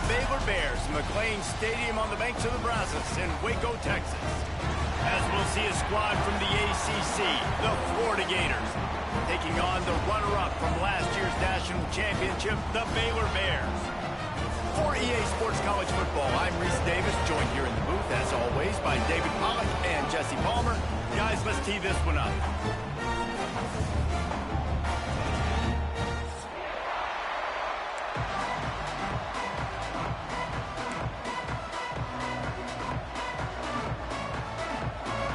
the Baylor Bears, McLean Stadium on the banks of the Brazos in Waco, Texas. As we'll see a squad from the ACC, the Florida Gators, taking on the runner-up from last year's national championship, the Baylor Bears. For EA Sports College Football, I'm Reese Davis, joined here in the booth, as always, by David Pollack and Jesse Palmer. Guys, let's tee this one up.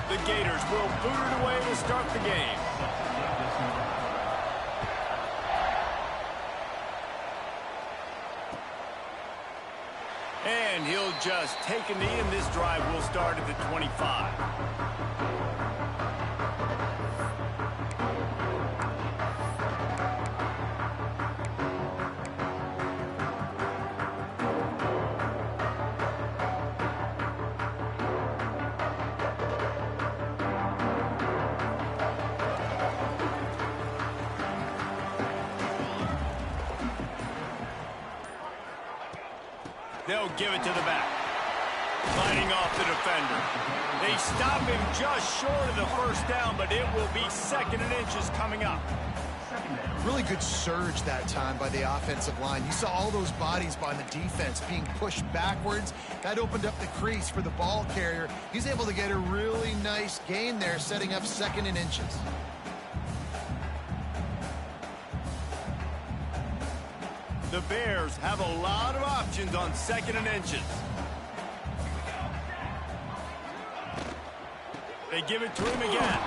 The Gators will boot it away to start the game. And he'll just take a knee, and this drive will start at the 25. They'll give it to the back. Fighting off the defender. They stop him just short of the first down, but it will be 2nd and inches coming up. Really good surge that time by the offensive line. You saw all those bodies by the defense being pushed backwards. That opened up the crease for the ball carrier. He's able to get a really nice gain there, setting up 2nd and inches. The Bears have a lot of options on 2nd and inches. They give it to him again.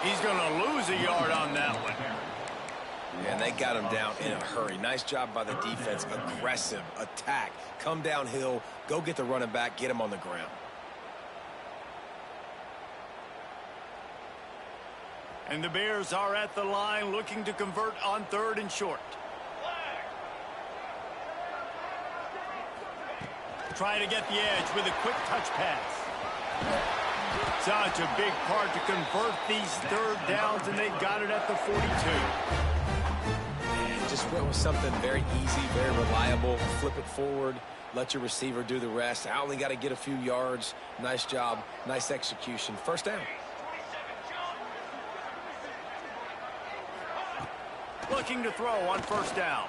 He's going to lose a yard on that one. And they got him down in a hurry. Nice job by the defense. Aggressive attack. Come downhill. Go get the running back. Get him on the ground. And the Bears are at the line looking to convert on 3rd and short. Trying to get the edge with a quick touch pass. Such a big part to convert these 3rd downs, and they got it at the 42. And just went with something very easy, very reliable. Flip it forward. Let your receiver do the rest. I only got to get a few yards. Nice job. Nice execution. 1st down. Looking to throw on 1st down.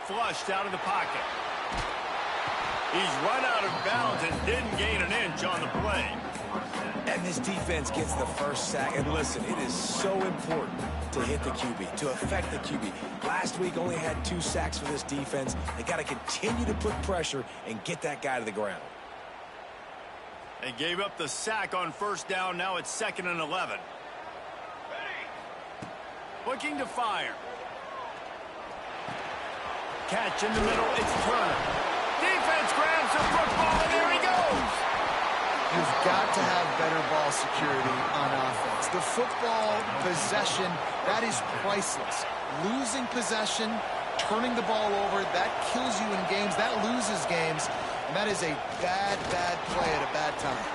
Flushed out of the pocket. He's run out of bounds and didn't gain an inch on the play. And this defense gets the 1st sack. And listen, it is so important to hit the QB, to affect the QB. Last week only had 2 sacks for this defense. They got to continue to put pressure and get that guy to the ground. They gave up the sack on 1st down. Now it's 2nd and 11. Looking to fire. Catch in the middle. It's Turner. Defense grabs the football, and there he goes. You've got to have better ball security on offense. The football possession, that is priceless. Losing possession, turning the ball over, that kills you in games. That loses games. And that is a bad, bad play at a bad time.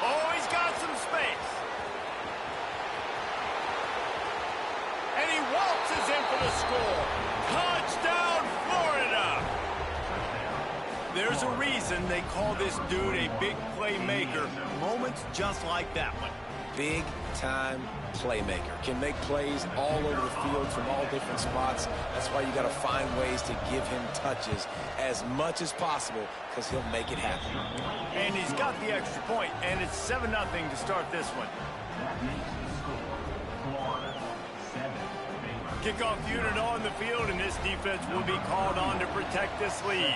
Oh, he's got some space. And he waltzes in for the score. Touchdown, Florida. There's a reason they call this dude a big playmaker. Moments just like that one. Big-time playmaker. Can make plays all over the field from all different spots. That's why you got to find ways to give him touches as much as possible, because he'll make it happen. And he's got the extra point, and it's 7-0 to start this one. Kickoff unit on the field, and this defense will be called on to protect this lead.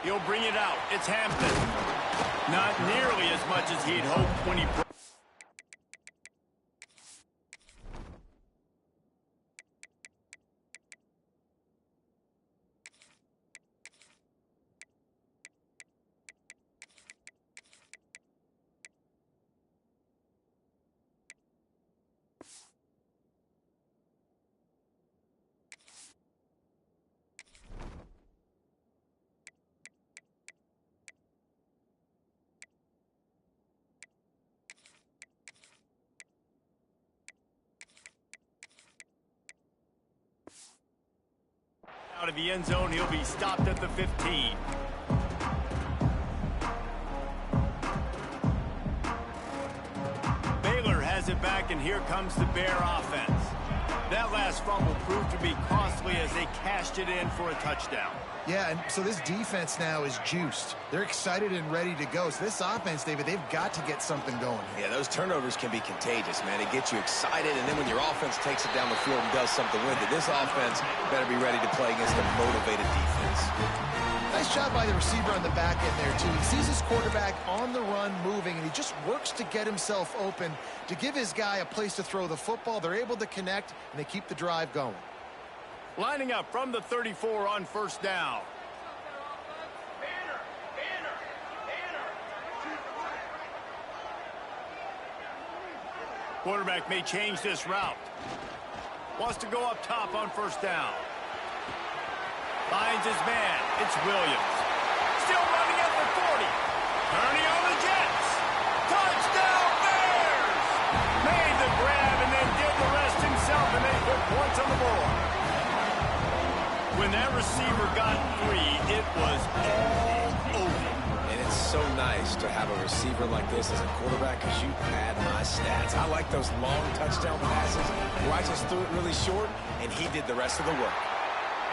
He'll bring it out. It's Hampton. Not nearly as much as he'd hoped when he broke. out of the end zone. He'll be stopped at the 15. Baylor has it back, and here comes the Bear offense. That last fumble proved to be costly as they cashed it in for a touchdown. Yeah, and so this defense now is juiced. They're excited and ready to go. So this offense, David, they've got to get something going. Yeah, those turnovers can be contagious, man. It gets you excited, and then when your offense takes it down the field and does something with it, this offense better be ready to play against a motivated defense. Nice job by the receiver on the back end there, too. He sees his quarterback on the run moving, and he just works to get himself open to give his guy a place to throw the football. They're able to connect, and they keep the drive going. Lining up from the 34 on first down. Quarterback may change this route. Wants to go up top on first down. Finds his man. It's Williams. Still running at the 40. Turning on the Jets. Touchdown Bears! Made the grab and then did the rest himself, and they put points on the board. When that receiver got free, it was all over. And it's so nice to have a receiver like this as a quarterback because you pad my stats. I like those long touchdown passes where I just threw it really short, and he did the rest of the work.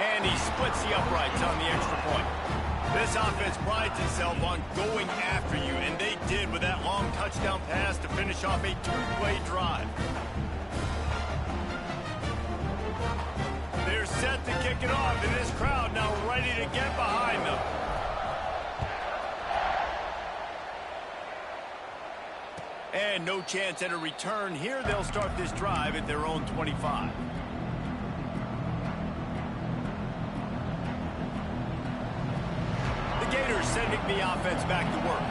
And he splits the uprights on the extra point. This offense prides itself on going after you, and they did with that long touchdown pass to finish off a two-play drive. They're set to kick it off, and this crowd now ready to get behind them. And no chance at a return here. They'll start this drive at their own 25. The Gators sending the offense back to work.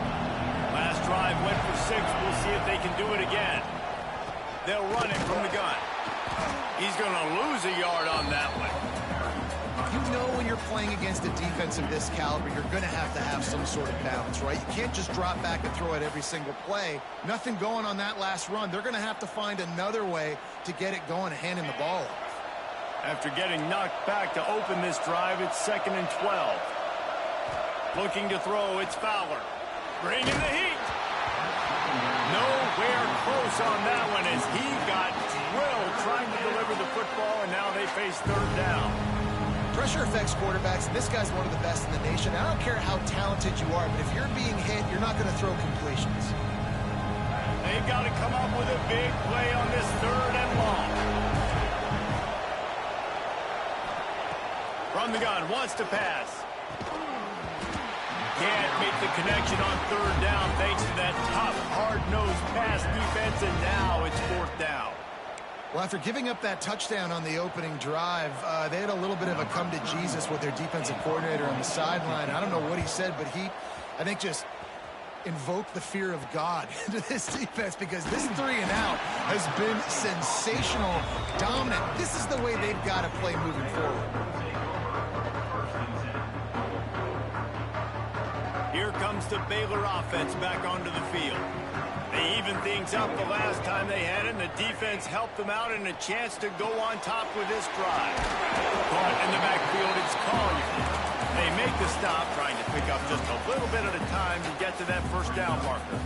Last drive went for 6. We'll see if they can do it again. They'll run it from the gun. He's going to lose a yard on that one. You know when you're playing against a defense of this caliber, you're going to have some sort of balance, right? You can't just drop back and throw it every single play. Nothing going on that last run. They're going to have to find another way to get it going, handing the ball off. After getting knocked back to open this drive, it's 2nd and 12. Looking to throw, it's Fowler. Bringing the heat. Nowhere close on that one as he got drilled trying to deliver the football, and now they face 3rd down. Pressure affects quarterbacks, and this guy's one of the best in the nation. I don't care how talented you are, but if you're being hit, you're not going to throw completions. They've got to come up with a big play on this 3rd and long. From the gun, wants to pass. Can't make the connection on 3rd down thanks to that tough, hard-nosed pass defense, and now it's 4th down. Well, after giving up that touchdown on the opening drive, they had a little bit of a come-to-Jesus with their defensive coordinator on the sideline. I don't know what he said, but he, I think, just invoked the fear of God into this defense because this 3 and out has been sensational, dominant. This is the way they've got to play moving forward. Here comes the Baylor offense back onto the field. They evened things up the last time they had it, and the defense helped them out and a chance to go on top with this drive. Caught in the backfield, it's Collier. They make the stop, trying to pick up just a little bit at a time to get to that 1st down marker.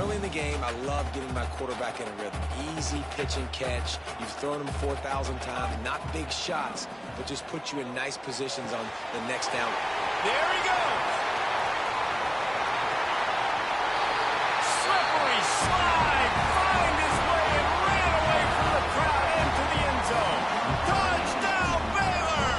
Early in the game, I love getting my quarterback in a rhythm. Easy pitch and catch. You've thrown him 4,000 times. Not big shots, but just put you in nice positions on the next down. There he goes. Slippery slide. Find his way and ran away from the crowd into the end zone. Touchdown, Baylor!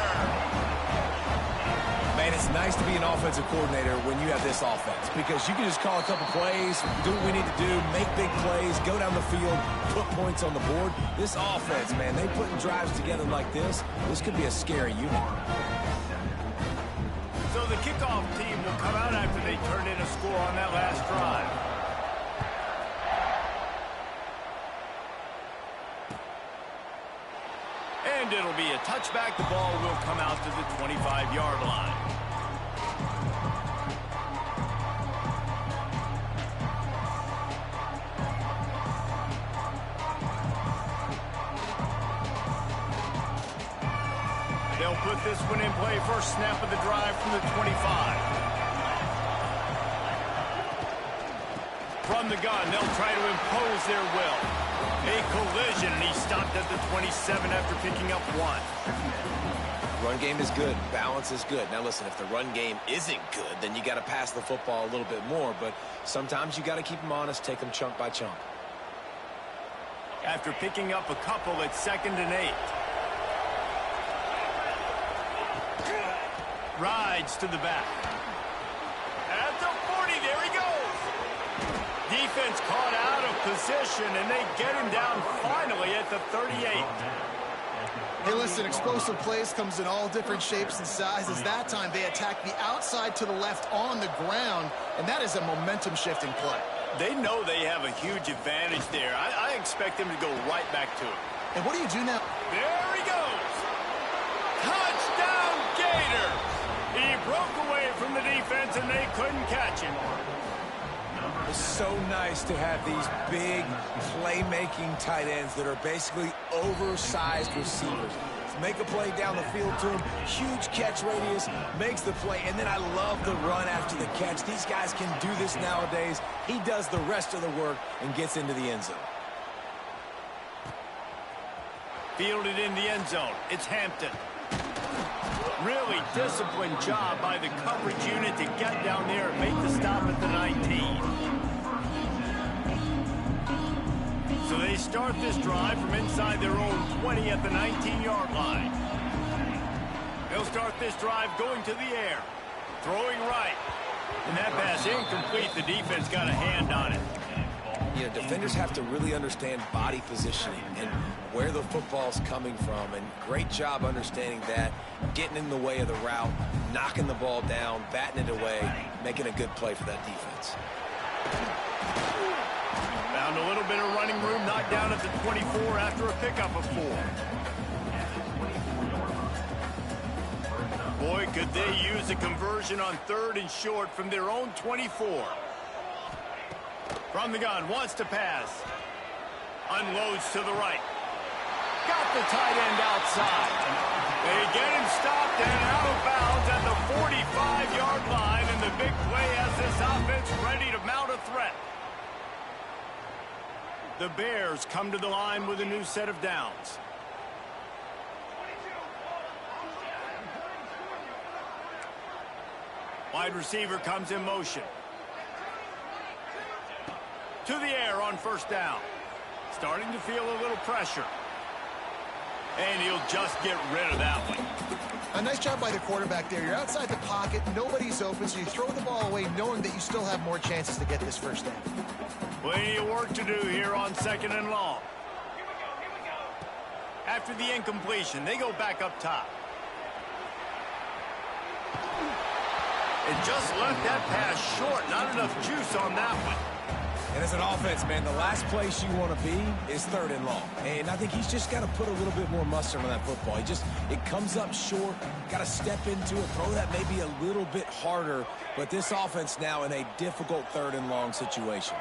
Man, it's nice to be an offensive coordinator when you have this offense because you can just call a couple plays, do what we need to do, make big plays, go down the field, put points on the board. This offense, man, they putting drives together like this could be a scary unit. So the kickoff team will come out after they turn in a score on that last drive. And it'll be a touchback. The ball will come out to the 25-yard line. They'll put this one in play. First snap of the drive from the 25. From the gun, they'll try to impose their will. A collision, and he stopped at the 27 after picking up 1. Run game is good. Balance is good. Now, listen, if the run game isn't good, then you got to pass the football a little bit more. But sometimes you got to keep them honest, take them chunk by chunk. After picking up a couple, it's 2nd and 8. Rides to the back. At the 40, there he goes. Defense caught out of position, and they get him down finally at the 38. Hey, listen, explosive plays comes in all different shapes and sizes. That time, they attack the outside to the left on the ground, and that is a momentum-shifting play. They know they have a huge advantage there. I expect them to go right back to it. And what do you do now? There he goes. Touchdown, Gators. He broke away from the defense, and they couldn't catch him. It's so nice to have these big playmaking tight ends that are basically oversized receivers. Make a play down the field to him, huge catch radius, makes the play, and then I love the run after the catch. These guys can do this nowadays. He does the rest of the work and gets into the end zone. Fielded in the end zone. It's Hampton. Really disciplined job by the coverage unit to get down there and make the stop at the 19. So they start this drive from inside their own 20 at the 19-yard line. They'll start this drive going to the air. Throwing right. And that pass incomplete. The defense got a hand on it. You know, defenders have to really understand body positioning and where the football's coming from, and great job understanding that, getting in the way of the route, knocking the ball down, batting it away, making a good play for that defense. Found a little bit of running room, knocked down at the 24 after a pickup of 4. Boy, could they use a conversion on 3rd and short from their own 24. From the gun, wants to pass. Unloads to the right. Got the tight end outside. They get him stopped and out of bounds at the 45-yard line, and the big play has this offense ready to mount a threat. The Bears come to the line with a new set of downs. Wide receiver comes in motion. To the air on 1st down. Starting to feel a little pressure. And he'll just get rid of that one. A nice job by the quarterback there. You're outside the pocket, nobody's open, so you throw the ball away knowing that you still have more chances to get this 1st down. Plenty of work to do here on 2nd and long. After the incompletion, they go back up top. And just left that pass short. Not enough juice on that one. And as an offense, man, the last place you want to be is 3rd and long. And I think he's just got to put a little bit more mustard on that football. It comes up short, got to step into it, throw that maybe a little bit harder. But this offense now in a difficult 3rd and long situation.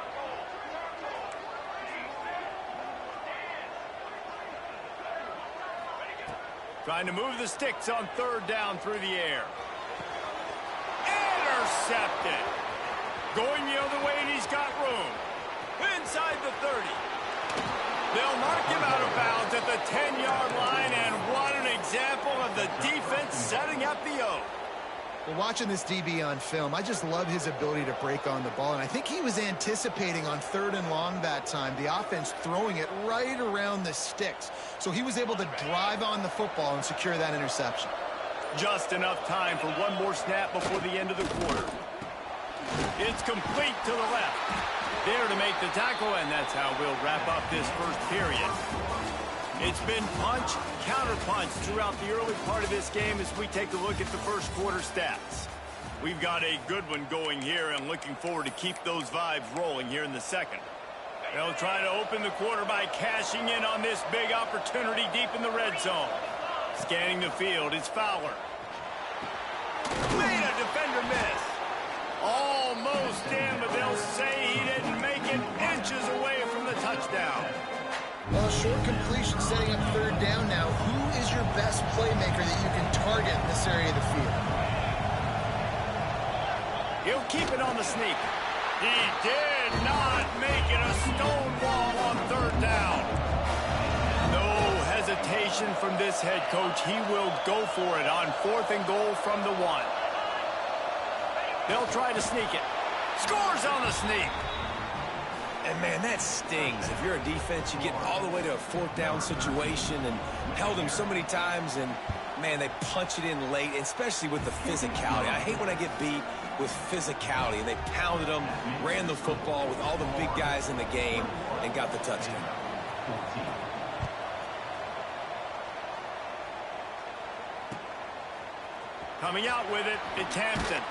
Trying to move the sticks on 3rd down through the air. Intercepted. Going the other way, and he's got room. Inside the 30. They'll mark him out of bounds at the 10-yard line, and what an example of the defense setting up the O. Well, watching this DB on film, I just love his ability to break on the ball, and I think he was anticipating on 3rd and long that time, the offense throwing it right around the sticks. So he was able to drive on the football and secure that interception. Just enough time for one more snap before the end of the quarter. It's complete to the left. There to make the tackle, and that's how we'll wrap up this 1st period. It's been punch, counter-punch throughout the early part of this game as we take a look at the 1st quarter stats. We've got a good one going here and looking forward to keep those vibes rolling here in the 2nd. They'll try to open the quarter by cashing in on this big opportunity deep in the red zone. Scanning the field, it's Fowler. Made a defender miss. Almost in, but they'll say he didn't make it, inches away from the touchdown. Well, short completion setting up third down now. Who is your best playmaker that you can target in this area of the field? He'll keep it on the sneak. He did not make it a stone wall on third down. No hesitation from this head coach. He will go for it on 4th and goal from the 1. They'll try to sneak it. Scores on the sneak. And, man, that stings. If you're a defense, you get all the way to a 4th down situation and held him so many times, and, man, they punch it in late, especially with the physicality. I hate when I get beat with physicality, and they pounded them, ran the football with all the big guys in the game, and got the touchdown. Coming out with it, it's Hampton.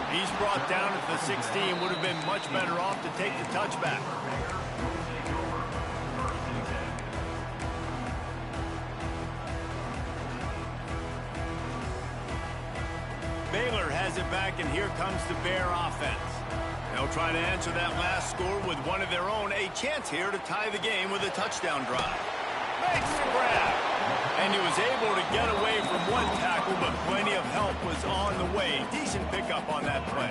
He's brought down at the 16. Would have been much better off to take the touchback. Baylor has it back, and here comes the Bear offense. They'll try to answer that last score with one of their own. A chance here to tie the game with a touchdown drive. Makes the grab. And he was able to get away from one tackle, but plenty of help was on the way. Decent pickup on that play.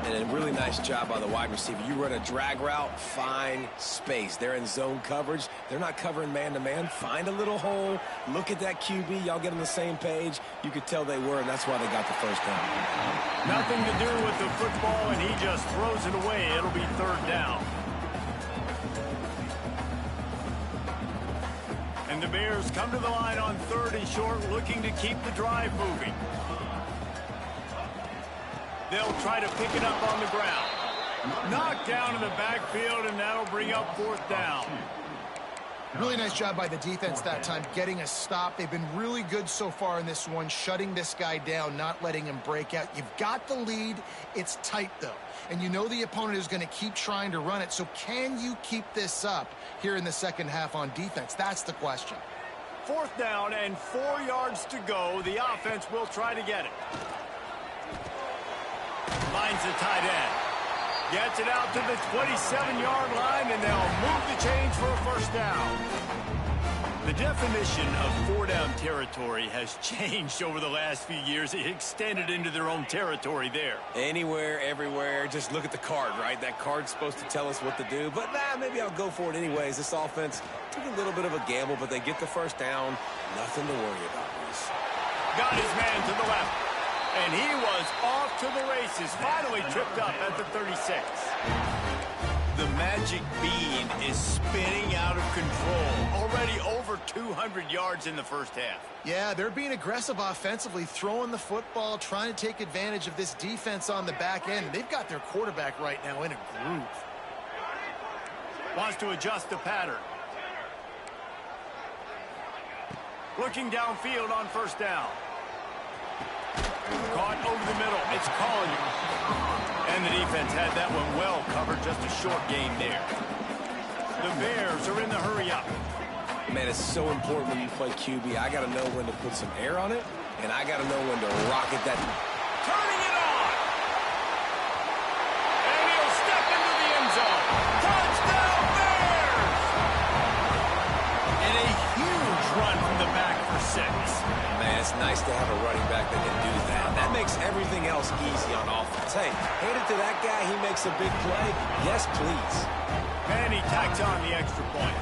And a really nice job by the wide receiver. You run a drag route, find space. They're in zone coverage. They're not covering man-to-man. Find a little hole. Look at that QB. Y'all get on the same page. You could tell they were, and that's why they got the first down. Nothing to do with the football, and he just throws it away. It'll be third down. And the Bears come to the line on 3rd and short, looking to keep the drive moving. They'll try to pick it up on the ground. Knocked down in the backfield, and that'll bring up 4th down. Really nice job by the defense that time, getting a stop. They've been really good so far in this one, shutting this guy down, not letting him break out. You've got the lead. It's tight, though. And you know the opponent is going to keep trying to run it. So can you keep this up here in the second half on defense? That's the question. 4th down and 4 yards to go. The offense will try to get it. Finds the tight end. Gets it out to the 27-yard line, and they'll move the chains for a first down. The definition of 4-down territory has changed over the last few years. It extended into their own territory there. Anywhere, everywhere. Just look at the card, right? That card's supposed to tell us what to do. But, maybe I'll go for it anyways. This offense took a little bit of a gamble, but they get the first down. Nothing to worry about, Bruce. Got his man to the left. And he was off to the races. Finally tripped up at the 36. The magic bean is spinning out of control. Already over 200 yards in the first half. Yeah, they're being aggressive offensively, throwing the football, trying to take advantage of this defense on the back end. They've got their quarterback right now in a groove. Wants to adjust the pattern. Looking downfield on first down. Caught over the middle. It's Collier. And the defense had that one well covered. Just a short gain there. The Bears are in the hurry up. Man, it's so important when you play QB. I got to know when to put some air on it, and I got to know when to rocket that. Turning it on. And he'll step into the end zone. Touchdown Bears! And a huge run from the back for 6. Man, it's nice to have a running back that can do that. That makes everything else easy on offense. Hey, hand it to that guy. He makes a big play. Yes, please. And he tacks on the extra point.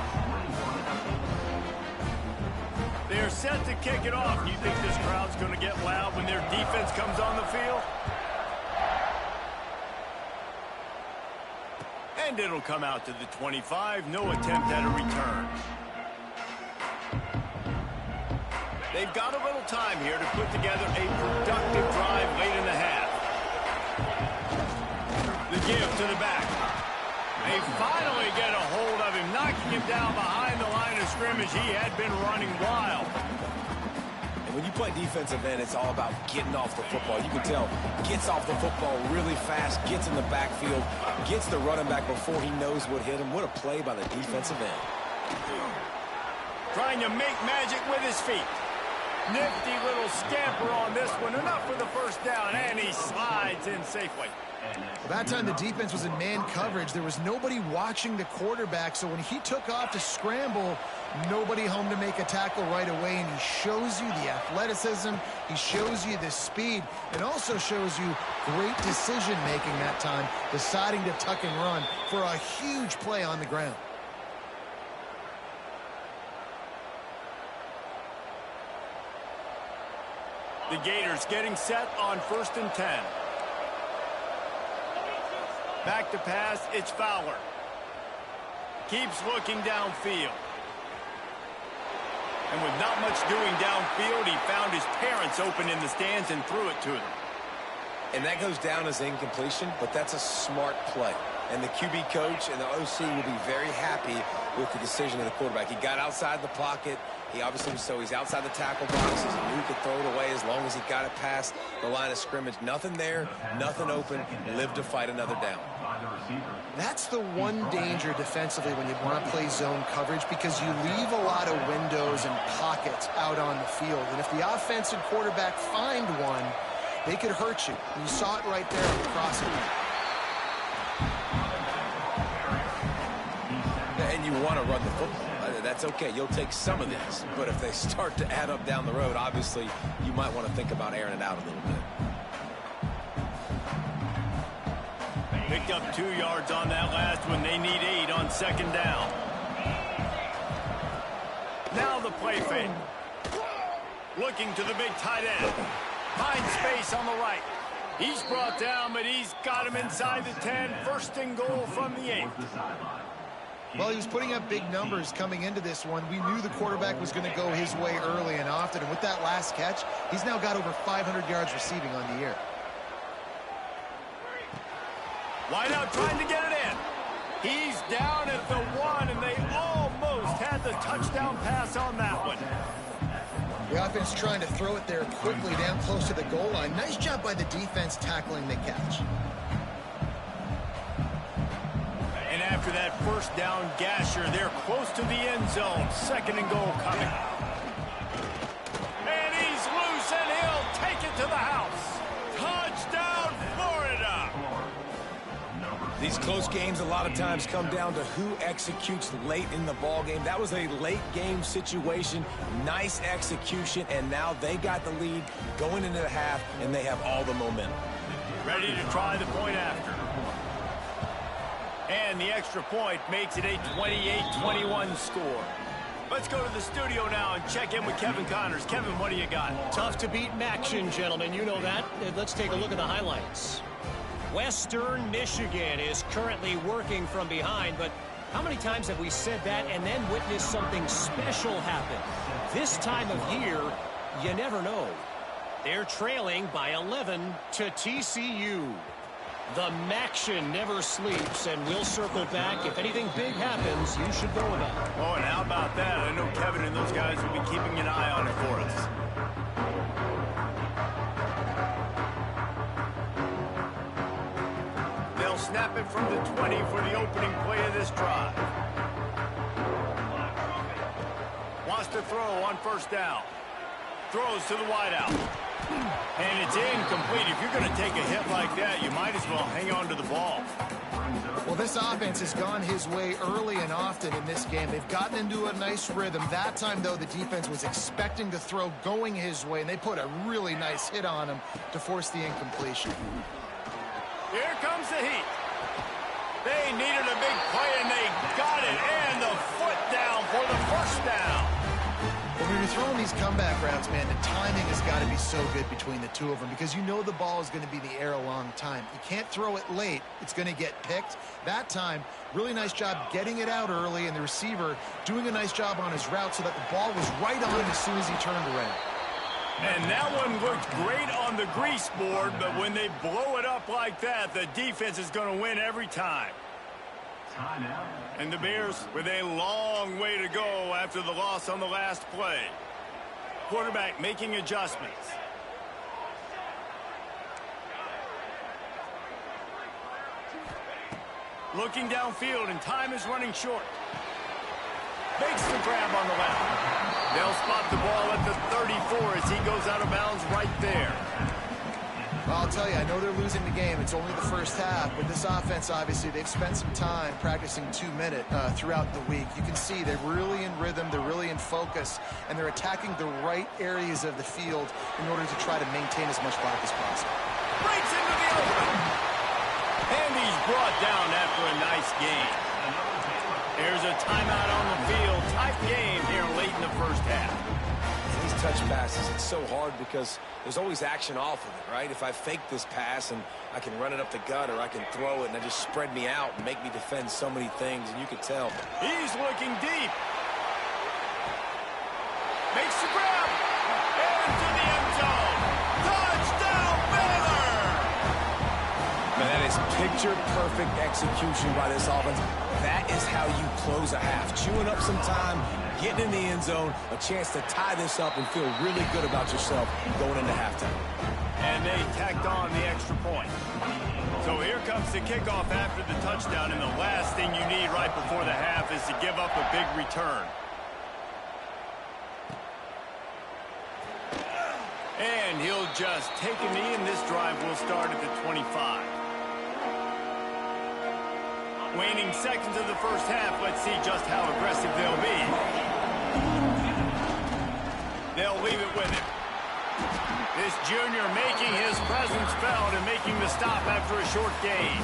They're set to kick it off. You think this crowd's going to get loud when their defense comes on the field? And it'll come out to the 25. No attempt at a return. They've got a little time here to put together a productive drive late in the half. The give to the back. They finally get a hold of him, knocking him down behind the line of scrimmage. He had been running wild. And when you play defensive end, it's all about getting off the football. You can tell, gets off the football really fast, gets in the backfield, gets the running back before he knows what hit him. What a play by the defensive end. Trying to make magic with his feet. Nifty little scamper on this one. Enough for the first down, and he slides in safely. Well, that time the defense was in man coverage. There was nobody watching the quarterback, so when he took off to scramble, nobody home to make a tackle right away, and he shows you the athleticism, he shows you the speed, and also shows you great decision-making that time, deciding to tuck and run for a huge play on the ground. The Gators getting set on 1st and 10. Back to pass, it's Fowler. Keeps looking downfield. And with not much doing downfield, he found his parents open in the stands and threw it to them. And that goes down as incompletion, but that's a smart play. And the QB coach and the OC will be very happy with the decision of the quarterback. He got outside the pocket. He obviously was he's outside the tackle boxes. He knew he could throw it away as long as he got it past the line of scrimmage. Nothing there, nothing open. Lived to fight another down. That's the one danger defensively when you want to play zone coverage, because you leave a lot of windows and pockets out on the field. And if the offensive quarterback find one, they could hurt you. You saw it right there on the crossing. And you want to run the football. That's okay. You'll take some of this. But if they start to add up down the road, obviously, you might want to think about airing it out a little bit. Picked up 2 yards on that last one. They need 8 on 2nd down. Now the play fake. Looking to the big tight end. Finds space on the right. He's brought down, but he's got him inside the 10. 1st and goal from the 8. Well, he was putting up big numbers coming into this one. We knew the quarterback was going to go his way early and often. And with that last catch, he's now got over 500 yards receiving on the year. Wide out trying to get it in. He's down at the 1, and they almost had the touchdown pass on that one. The offense trying to throw it there quickly down close to the goal line. Nice job by the defense tackling the catch. And after that 1st down gasher, they're close to the end zone. 2nd and goal coming. And he's loose, and he'll take it to the house. Touchdown, Florida! These close games a lot of times come down to who executes late in the ball game. That was a late game situation. Nice execution, and now they got the lead going into the half, and they have all the momentum. Ready to try the point after. And the extra point makes it a 28-21 score. Let's go to the studio now and check in with Kevin Connors. Kevin, what do you got? Tough to beat Maction, gentlemen. You know that. Let's take a look at the highlights. Western Michigan is currently working from behind, but how many times have we said that and then witnessed something special happen? This time of year, you never know. They're trailing by 11 to TCU. The Maction never sleeps, and we'll circle back. If anything big happens, you should know about it. Oh, and how about that? I know Kevin and those guys will be keeping an eye on it for us. They'll snap it from the 20 for the opening play of this drive. Wants to throw on 1st down. Throws to the wideout. And it's incomplete. If you're going to take a hit like that, you might as well hang on to the ball. Well, this offense has gone his way early and often in this game. They've gotten into a nice rhythm. That time, though, the defense was expecting the throw going his way, and they put a really nice hit on him to force the incompletion. Here comes the heat. They needed a big play, and they got it. And the foot down for the 1st down. When you're throwing these comeback routes, man, the timing has got to be so good between the two of them, because you know the ball is going to be in the air a long time. You can't throw it late. It's going to get picked. That time, really nice job getting it out early, and the receiver doing a nice job on his route so that the ball was right on as soon as he turned around. And that one looked great on the grease board, but when they blow it up like that, the defense is going to win every time. And the Bears with a long way to go after the loss on the last play. Quarterback making adjustments. Looking downfield, and time is running short. Makes the grab on the left. They'll spot the ball at the 34 as he goes out of bounds right there. Well, I'll tell you, I know they're losing the game. It's only the first half, but this offense, obviously, they've spent some time practicing 2-minute throughout the week. You can see they're really in rhythm, they're really in focus, and they're attacking the right areas of the field in order to try to maintain as much clock as possible. Breaks into the open. And he's brought down after a nice game. There's a timeout on the field. Tight game here late in the first half. These touch passes, it's so hard because there's always action off of it, right? If I fake this pass and I can run it up the gut or I can throw it and I just spread me out and make me defend so many things, and you can tell. He's looking deep. Makes the grab. Into the end zone. Touchdown, Baylor! Man, that is picture-perfect execution by this offense. That is how you close a half. Chewing up some time, getting in the end zone, a chance to tie this up and feel really good about yourself going into halftime. And they tacked on the extra point. So here comes the kickoff after the touchdown, and the last thing you need right before the half is to give up a big return. And he'll just take a knee, and this drive will start at the 25. Waning seconds of the first half. Let's see just how aggressive they'll be. They'll leave it with him. This junior making his presence felt and making the stop after a short gain.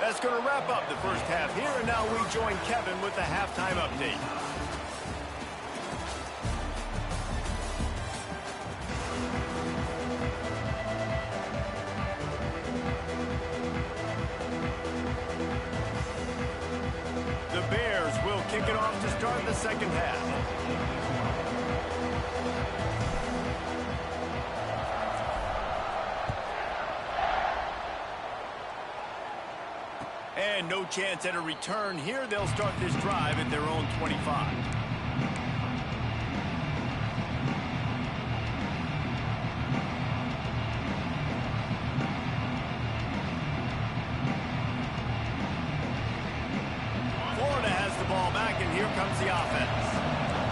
That's going to wrap up the first half here, and now we join Kevin with the halftime update. The Bears will kick it off to start the second half. And no chance at a return here. They'll start this drive at their own 25. Florida has the ball back, and here comes the offense.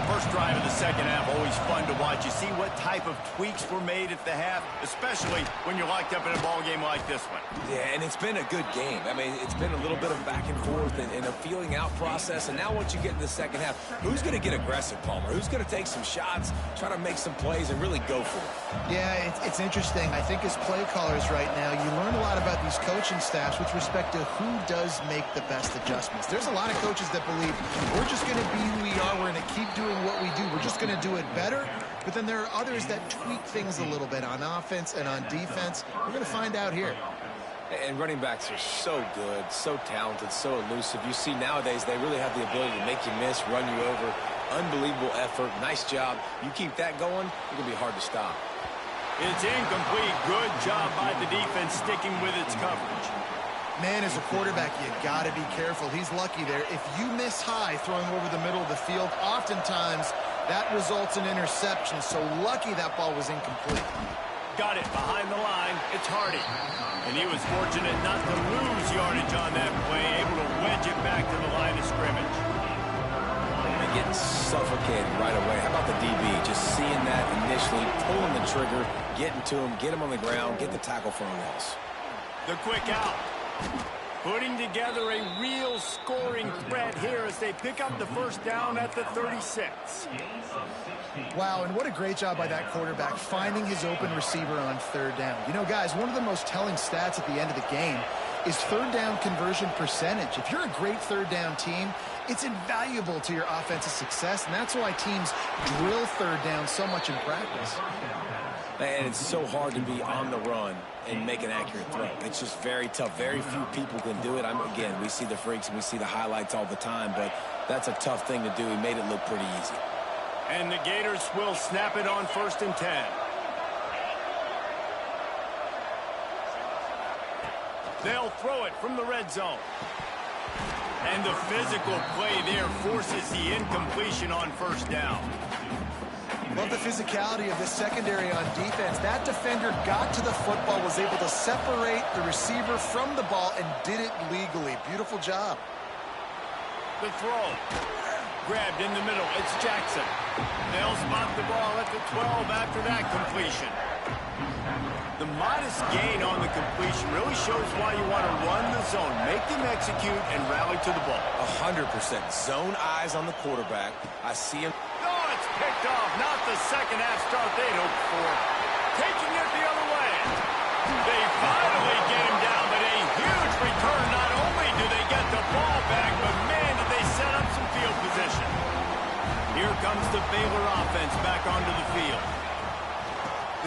First drive of the second half, always fun to watch. You see what type of tweaks were made at the half, especially when you're locked up in a ball game like this one. Yeah, and it's been a good game. I mean, it's been a little bit of back and forth and a feeling out process. And now once you get in the second half, who's going to get aggressive, Palmer? Who's going to take some shots, try to make some plays, and really go for it? Yeah, it's interesting. I think as play callers right now, you learn a lot about these coaching staffs with respect to who does make the best adjustments. There's a lot of coaches that believe we're just going to be who we are. We're going to keep doing what we do. We're just going to do it better. But then there are others that tweak things a little bit on offense and on defense. We're going to find out here. And running backs are so good, so talented, so elusive. You see nowadays they really have the ability to make you miss, run you over. Unbelievable effort. Nice job. You keep that going, it's going to be hard to stop. It's incomplete. Good job by the defense sticking with its coverage. Man, as a quarterback, you got to be careful. He's lucky there. If you miss high throwing over the middle of the field, oftentimes that results in interception. So lucky that ball was incomplete. Got it behind the line. It's Hardy. And he was fortunate not to lose yardage on that play, able to wedge it back to the line of scrimmage. And getting suffocated right away. How about the DB? Just seeing that initially, pulling the trigger, getting to him, get him on the ground, get the tackle for a loss. The quick out. Putting together a real scoring threat here as they pick up the first down at the 36. Wow, and what a great job by that quarterback finding his open receiver on third down. You know, guys, one of the most telling stats at the end of the game is third down conversion percentage. If you're a great third down team, it's invaluable to your offensive success, and that's why teams drill third down so much in practice. And it's so hard to be on the run and make an accurate throw. It's just very tough. Very few people can do it. Again, we see the freaks and we see the highlights all the time, but that's a tough thing to do. He made it look pretty easy. And the Gators will snap it on 1st and 10. They'll throw it from the red zone. And the physical play there forces the incompletion on first down. Love the physicality of this secondary on defense. That defender got to the football, was able to separate the receiver from the ball, and did it legally. Beautiful job. The throw. grabbed in the middle. It's Jackson. They'll spot the ball at the 12 after that completion. The modest gain on the completion really shows why you want to run the zone, make them execute, and rally to the ball. 100%. Zone eyes on the quarterback. I see him. Oh, it's picked off. Not the second half start they'd hoped for. Taking it the other way. They finally get him down, but a huge return. Not only do they get the ball back, but man, did they set up some field position. Here comes the Baylor offense back onto the field.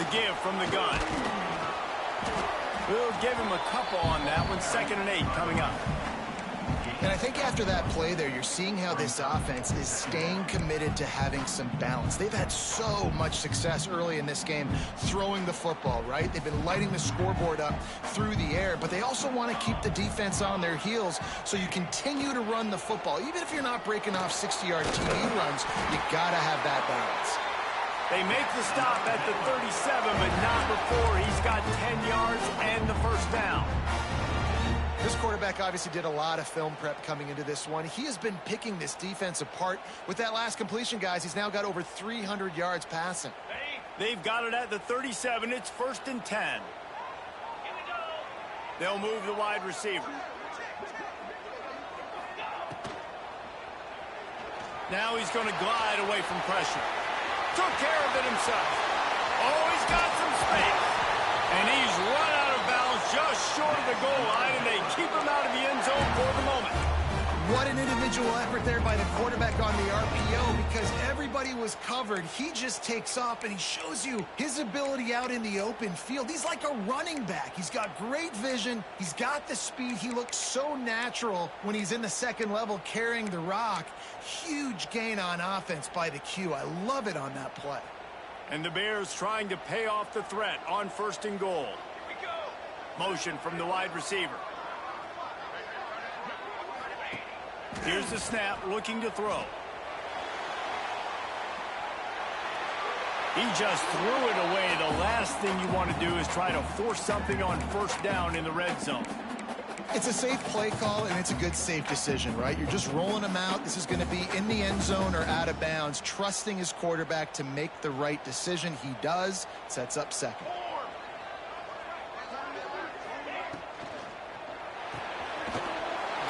The give from the gun. We'll give him a couple on that one. 2nd and 8 coming up. And I think after that play there, you're seeing how this offense is staying committed to having some balance. They've had so much success early in this game throwing the football, right? They've been lighting the scoreboard up through the air, but they also want to keep the defense on their heels, so you continue to run the football. Even if you're not breaking off 60-yard TD runs, you got to have that balance. They make the stop at the 37, but not before he's got 10 yards and the first down. This quarterback obviously did a lot of film prep coming into this one. He has been picking this defense apart. With that last completion, guys, he's now got over 300 yards passing. They've got it at the 37. It's 1st and 10. They'll move the wide receiver. Now he's going to glide away from pressure. Took care of it himself. Oh, he's got some space. And he's run out of bounds just short of the goal line, and they keep him out of the end zone for the moment. What an individual effort there by the quarterback on the RPO, because everybody was covered. He just takes off, and he shows you his ability out in the open field. He's like a running back. He's got great vision. He's got the speed. He looks so natural when he's in the second level carrying the rock. Huge gain on offense by the Q. I love it on that play. And the Bears trying to pay off the threat on 1st and goal. Motion from the wide receiver. Here's the snap, looking to throw. He just threw it away. The last thing you want to do is try to force something on 1st down in the red zone. It's a safe play call, and it's a good safe decision, right? You're just rolling him out. This is going to be in the end zone or out of bounds, trusting his quarterback to make the right decision. He does. Sets up 2nd.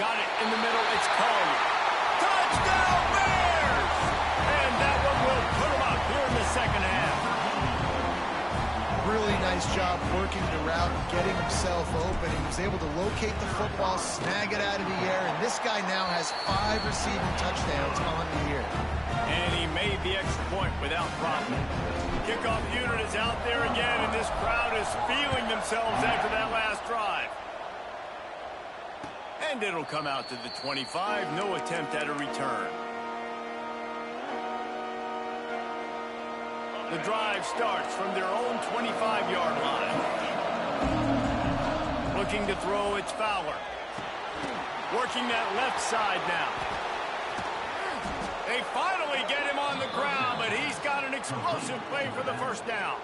Got it in the middle. It's Collier. Touchdown, Bears! And that one will put him up here in the 2nd half. Really nice job working the route and getting himself open. He was able to locate the football, snag it out of the air, and this guy now has 5 receiving touchdowns on the year. And he made the extra point without problem. Kickoff unit is out there again, and this crowd is feeling themselves after that last drive. And it'll come out to the 25. No attempt at a return. The drive starts from their own 25-yard line. Looking to throw, it's Fowler. Working that left side now. They finally get him on the ground, but he's got an explosive play for the 1st down.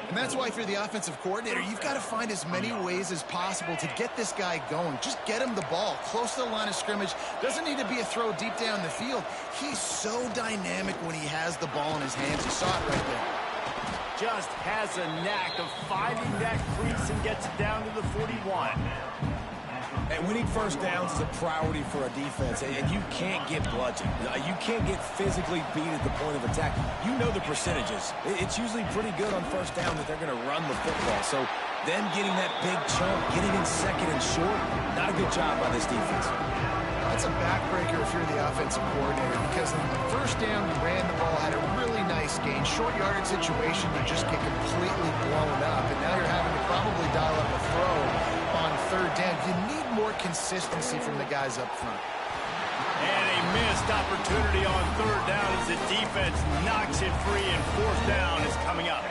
And that's why if you're the offensive coordinator, you've got to find as many ways as possible to get this guy going. Just get him the ball close to the line of scrimmage. Doesn't need to be a throw deep down the field. He's so dynamic when he has the ball in his hands. You saw it right there. Just has a knack of finding that crease and gets it down to the 41. And winning 1st downs is a priority for a defense, and you can't get bludgeoned. You can't get physically beat at the point of attack. You know the percentages. It's usually pretty good on 1st down that they're going to run the football. So them getting that big chunk, getting in 2nd and short, not a good job by this defense. That's a backbreaker if you're the offensive coordinator, because on the 1st down, you ran the ball, had a really nice gain. Short yardage situation, you just get completely blown up, and now you're having to probably dial up a throw on 3rd down. You need more consistency from the guys up front. And a missed opportunity on 3rd down as the defense knocks it free, and 4th down is coming up.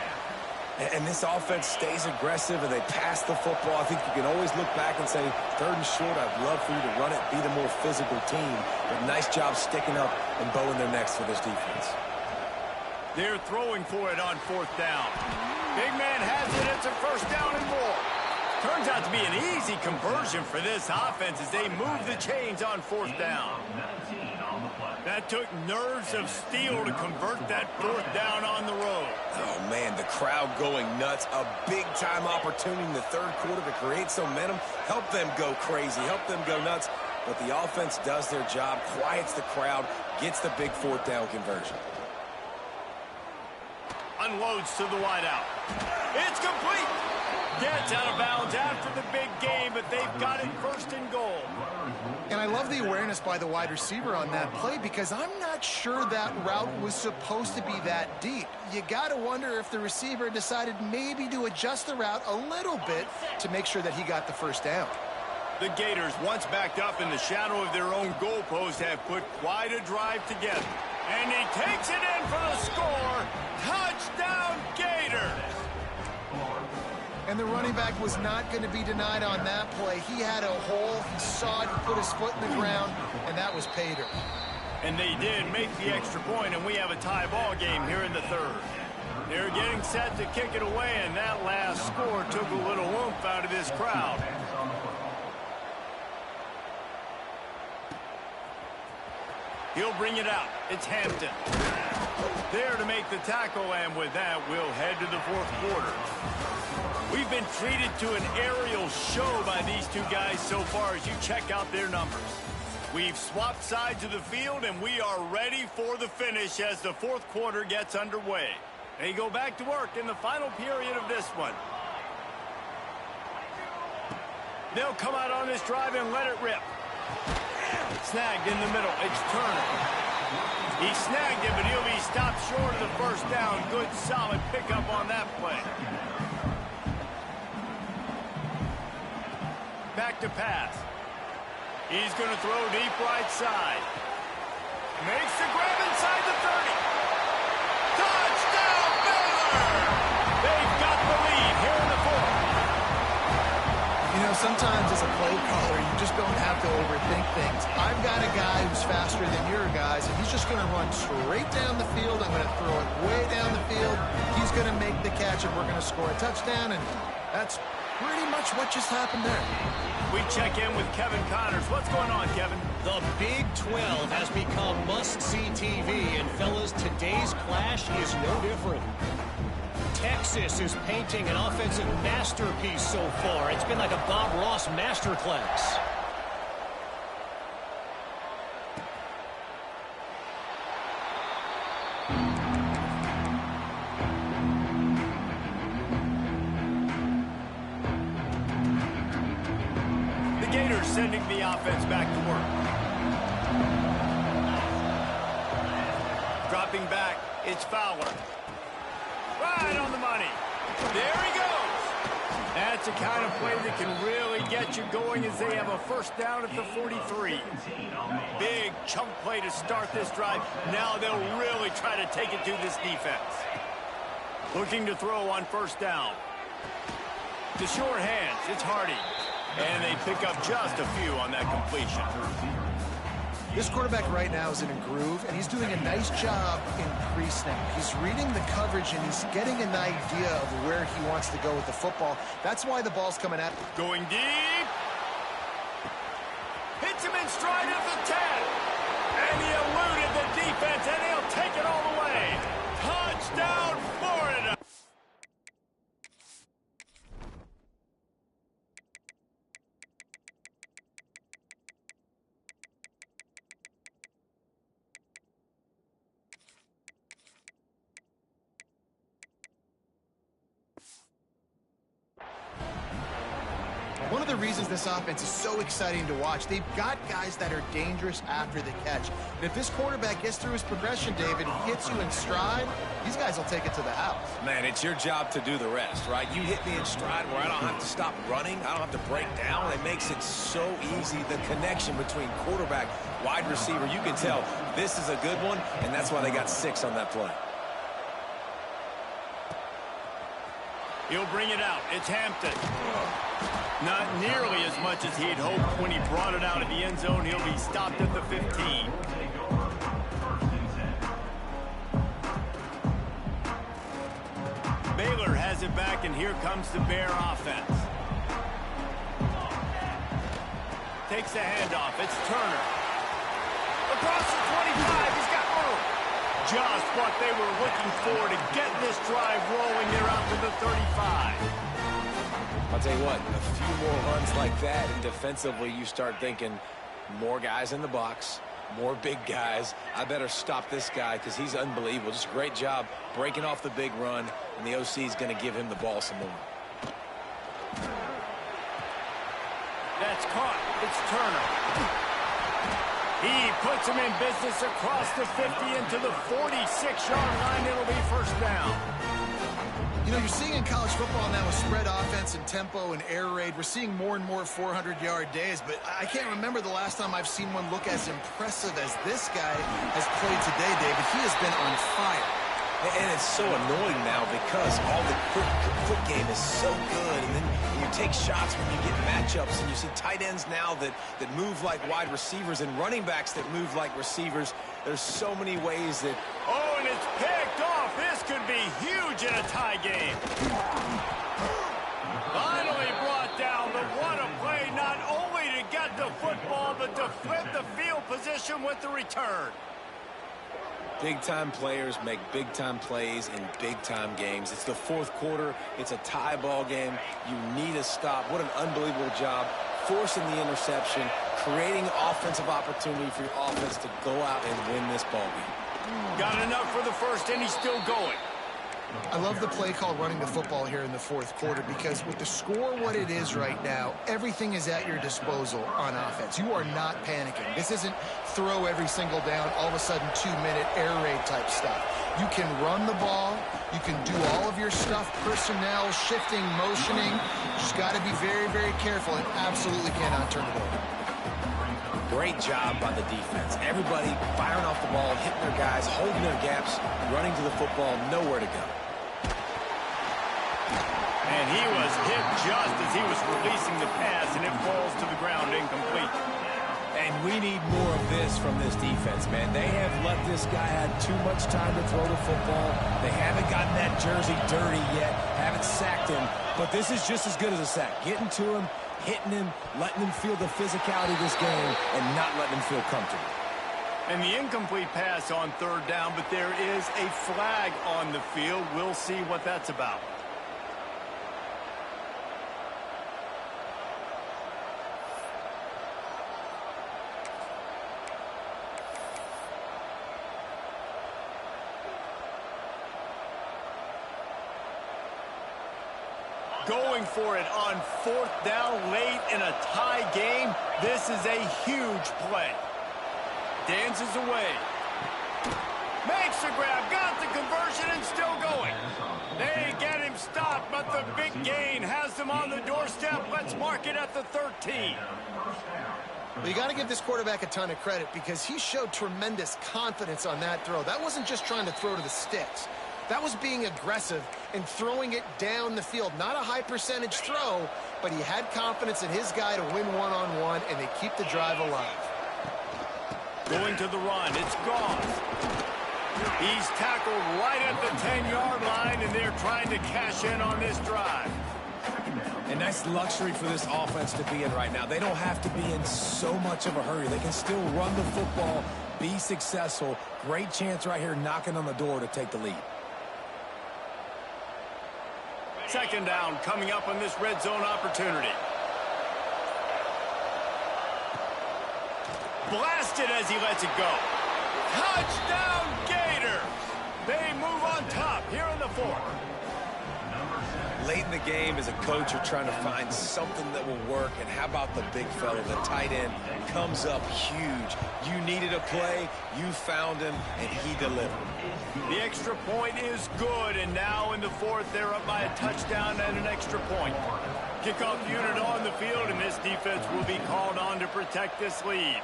And this offense stays aggressive, and they pass the football. I think you can always look back and say, 3rd and short, I'd love for you to run it, be the more physical team. But nice job sticking up and bowing their necks for this defense. They're throwing for it on 4th down. Big man has it. It's a 1st down and more. Turns out to be an easy conversion for this offense as they move the chains on fourth down. That took nerves of steel to convert that fourth down on the road. Oh, man, the crowd going nuts. A big-time opportunity in the third quarter to create some momentum. Help them go crazy. Help them go nuts. But the offense does their job, quiets the crowd, gets the big fourth down conversion. Unloads to the wideout. It's complete. Gets out of bounds after the big game, but they've got it first and goal. And I love the awareness by the wide receiver on that play because I'm not sure that route was supposed to be that deep. You got to wonder if the receiver decided maybe to adjust the route a little bit to make sure that he got the first down. The Gators, once backed up in the shadow of their own goalpost, have put quite a drive together. And he takes it in for the score. Touchdown, Gators! And the running back was not going to be denied on that play. He had a hole, he saw it, he put his foot in the ground, and that was pay dirt. And they did make the extra point, and we have a tie ball game here in the third. They're getting set to kick it away, and that last score took a little oomph out of this crowd. He'll bring it out. It's Hampton. There to make the tackle, and with that, we'll head to the fourth quarter. We've been treated to an aerial show by these two guys so far as you check out their numbers. We've swapped sides of the field, and we are ready for the finish as the fourth quarter gets underway. They go back to work in the final period of this one. They'll come out on this drive and let it rip. Snagged in the middle. It's Turner. He snagged it, but he'll be stopped short of the first down. Good, solid pickup on that play. Back to pass. He's going to throw deep right side. Makes the grab inside the 30. Touchdown, Baylor! They've got the lead here in the fourth. You know, sometimes as a play caller, you just don't have to overthink things. I've got a guy who's faster than your guys, and he's just going to run straight down the field. I'm going to throw it way down the field. He's going to make the catch, and we're going to score a touchdown, and that's pretty much what just happened there. We check in with Kevin Connors. What's going on, Kevin? The Big 12 has become must-see TV, and fellas, today's clash is no different. Texas is painting an offensive masterpiece so far. It's been like a Bob Ross masterclass. The Gators sending the offense back to work. Dropping back, it's Fowler. Right on the money. There he goes. That's the kind of play that can really get you going as they have a first down at the 43. Big chunk play to start this drive. Now they'll really try to take it to this defense. Looking to throw on first down. To short hands, it's Hardy. And they pick up just a few on that completion. This quarterback right now is in a groove, and he's doing a nice job in pre-snap. He's reading the coverage, and he's getting an idea of where he wants to go with the football. That's why the ball's coming at him. Going deep. Hits him in stride at the 10. And he eluded the defense, and he'll take it all the way. Touchdown, Florida. One of the reasons this offense is so exciting to watch, they've got guys that are dangerous after the catch. And if this quarterback gets through his progression, David, he hits you in stride, these guys will take it to the house. Man, it's your job to do the rest, right? You hit me in stride where I don't have to stop running. I don't have to break down. It makes it so easy. The connection between quarterback, wide receiver, you can tell this is a good one, and that's why they got 6 on that play. He'll bring it out. It's Hampton. Not nearly as much as he'd hoped when he brought it out of the end zone. He'll be stopped at the 15. Baylor has it back, and here comes the Bear offense. takes the handoff. It's Turner. Across the 25, he's got room. Just what they were looking for to get this drive rolling there out to the 35. I'll tell you what, a few more runs like that, and defensively you start thinking more guys in the box, more big guys. I better stop this guy because he's unbelievable. Just a great job breaking off the big run, and the OC is going to give him the ball some more. That's caught. It's Turner. He puts him in business across the 50 into the 46-yard line. It'll be first down. You know, you're seeing in college football now with spread offense and tempo and air raid, we're seeing more and more 400-yard days, but I can't remember the last time I've seen one look as impressive as this guy has played today, David. He has been on fire. And it's so annoying now because all the quick game is so good, and then you take shots when you get matchups, and you see tight ends now that move like wide receivers and running backs that move like receivers. There's so many ways that... Oh, and it's picked off. This could be huge in a tie game. Finally brought down, but what a play, not only to get the football, but to flip the field position with the return. Big-time players make big-time plays in big-time games. It's the fourth quarter. It's a tie ball game. You need a stop. What an unbelievable job forcing the interception, creating offensive opportunity for your offense to go out and win this ball game. Got enough for the first, and he's still going. I love the play call running the football here in the fourth quarter because with the score what it is right now, everything is at your disposal on offense. You are not panicking. This isn't throw every single down, all of a sudden 2-minute air raid type stuff. You can run the ball. You can do all of your stuff, personnel, shifting, motioning. You just got to be very, very careful and absolutely cannot turn it over. Great job by the defense. Everybody firing off the ball, hitting their guys, holding their gaps, running to the football, nowhere to go. And he was hit just as he was releasing the pass, and it falls to the ground incomplete. And we need more of this from this defense, man. They have let this guy have too much time to throw the football. They haven't gotten that jersey dirty yet, haven't sacked him. But this is just as good as a sack. Getting to him, hitting him, letting him feel the physicality of this game, and not letting him feel comfortable. And the incomplete pass on third down, but there is a flag on the field. We'll see what that's about. Going for it on fourth down late in a tie game. This is a huge play. Dances away. Makes the grab, got the conversion, and still going. They get him stopped, but the big gain has them on the doorstep. Let's mark it at the 13. Well, you got to give this quarterback a ton of credit because he showed tremendous confidence on that throw. That wasn't just trying to throw to the sticks. That was being aggressive and throwing it down the field. Not a high percentage throw, but he had confidence in his guy to win one-on-one, and they keep the drive alive. Going to the run, it's Goff. He's tackled right at the 10-yard line, and they're trying to cash in on this drive. And nice luxury for this offense to be in right now. They don't have to be in so much of a hurry. They can still run the football, be successful. Great chance right here knocking on the door to take the lead. Second down coming up on this red zone opportunity. Blasted as he lets it go. Touchdown Gators! They move on top here in the fourth. Late in the game, as a coach, you're trying to find something that will work. And how about the big fella, the tight end, comes up huge. You needed a play, you found him, and he delivered. The extra point is good, and now in the fourth, they're up by a touchdown and an extra point. Kickoff unit on the field, and this defense will be called on to protect this lead.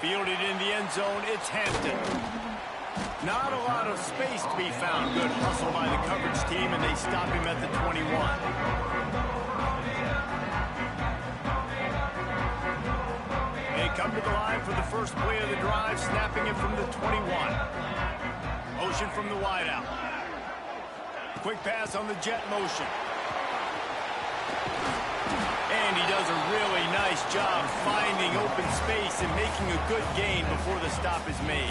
Fielded in the end zone, it's Hampton. Not a lot of space to be found. Good hustle by the coverage team, and they stop him at the 21. They come to the line for the first play of the drive, snapping it from the 21. Motion from the wideout. Quick pass on the jet motion. And he job finding open space and making a good gain before the stop is made.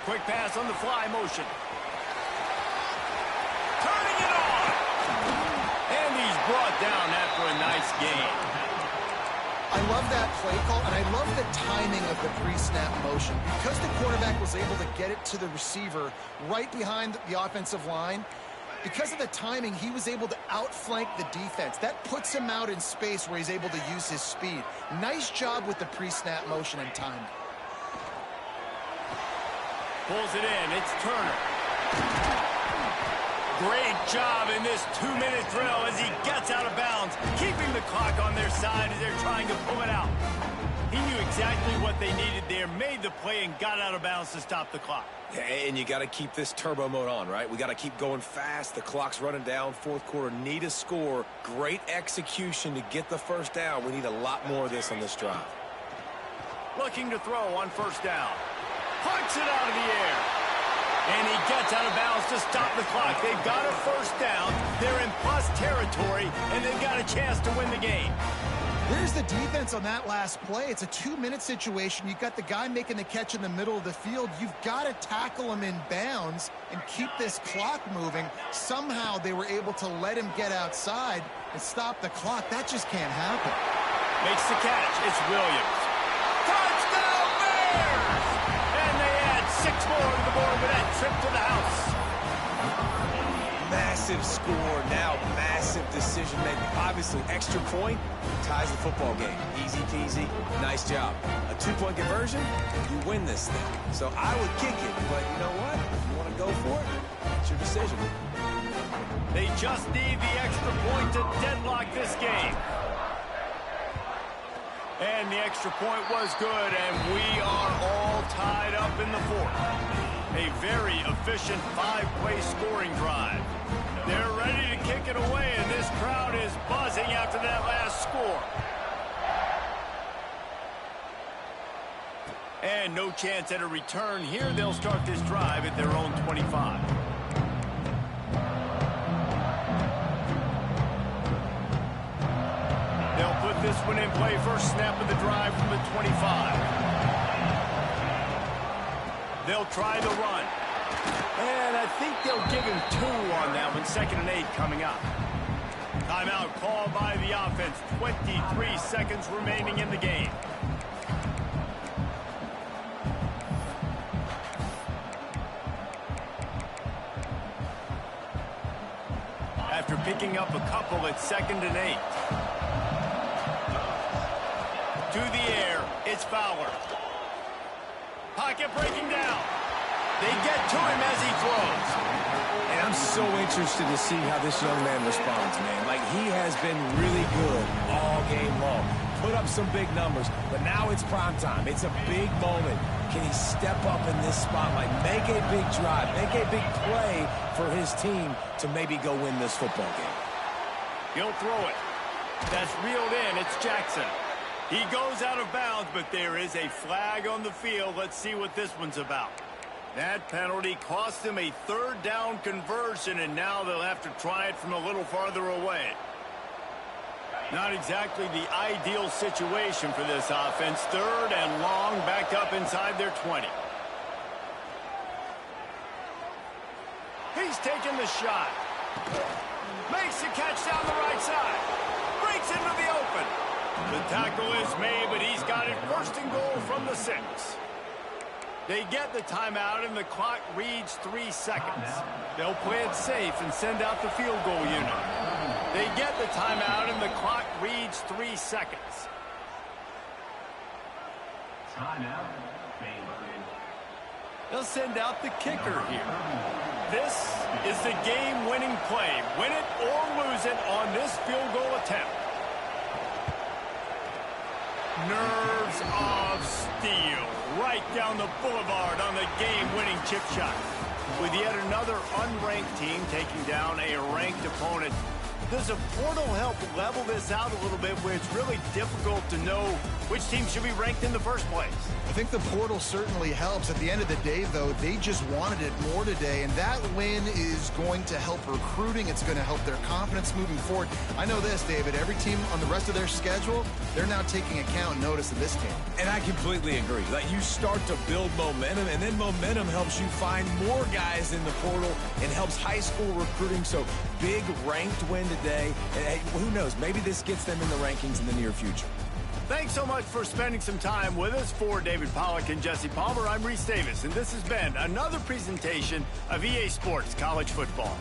Quick pass on the fly motion. Turning it on. And he's brought down after a nice gain. I love that play call, and I love the timing of the pre-snap motion. Because the quarterback was able to get it to the receiver right behind the offensive line, because of the timing, he was able to outflank the defense. That puts him out in space where he's able to use his speed. Nice job with the pre-snap motion and timing. Pulls it in. It's Turner. Great job in this 2-minute drill as he gets out of bounds, keeping the clock on their side as they're trying to pull it out. He knew exactly what they needed there, made the play, and got out of bounds to stop the clock. Yeah, and you got to keep this turbo mode on, right? We got to keep going fast. The clock's running down. Fourth quarter, need a score. Great execution to get the first down. We need a lot more of this on this drive. Looking to throw on first down. Punts it out of the air. And he gets out of bounds to stop the clock. They've got a first down. They're in plus territory, and they've got a chance to win the game. Here's the defense on that last play. It's a 2-minute situation. You've got the guy making the catch in the middle of the field. You've got to tackle him in bounds and keep this clock moving. Somehow they were able to let him get outside and stop the clock. That just can't happen. Makes the catch. It's Williams. Touchdown Bears! And they add 6 more to the board with that trip to the house. Massive score, now massive decision making. Obviously, extra point ties the football game. Easy peasy, nice job. A 2-point conversion, you win this thing. So I would kick it, but you know what? If you want to go for it, it's your decision. They just need the extra point to deadlock this game. And the extra point was good, and we are all tied up in the fourth. A very efficient 5-play scoring drive. They're ready to kick it away, and this crowd is buzzing after that last score. And no chance at a return here. They'll start this drive at their own 25. They'll put this one in play. First snap of the drive from the 25. They'll try the run. And I think they'll give him 2 on that one. 2nd and 8 coming up. Timeout called by the offense. 23 seconds remaining in the game. After picking up a couple at 2nd and 8. To the air, it's Fowler. Pocket breaking down. They get to him as he throws. And I'm so interested to see how this young man responds, man. Like, he has been really good all game long. Put up some big numbers, but now it's prime time. It's a big moment. Can he step up in this spotlight, make a big drive, make a big play for his team to maybe go win this football game? He'll throw it. That's reeled in. It's Jackson. He goes out of bounds, but there is a flag on the field. Let's see what this one's about. That penalty cost them a 3rd down conversion, and now they'll have to try it from a little farther away. Not exactly the ideal situation for this offense. 3rd and long, back up inside their 20. He's taking the shot. Makes the catch down the right side. Breaks into the open. The tackle is made, but he's got it 1st and goal from the 6. They get the timeout, and the clock reads 3 seconds. They'll play it safe and send out the field goal unit. They get the timeout, and the clock reads 3 seconds. They'll send out the kicker here. This is the game-winning play. Win it or lose it on this field goal attempt. Nerves of steel. Right down the boulevard on the game-winning chip shot. With yet another unranked team taking down a ranked opponent, Does a portal help level this out a little bit where it's really difficult to know which team should be ranked in the first place? I think the portal certainly helps. At the end of the day, though, they just wanted it more today, and that win is going to help recruiting. It's going to help their confidence moving forward. I know this, David, every team on the rest of their schedule, they're now taking account and notice of this team. And I completely agree. Like, you start to build momentum, and then momentum helps you find more guys in the portal and helps high school recruiting. So big ranked win today. And hey, who knows? Maybe this gets them in the rankings in the near future. Thanks so much for spending some time with us. For David Pollack and Jesse Palmer, I'm Reese Davis, and this has been another presentation of EA Sports College Football.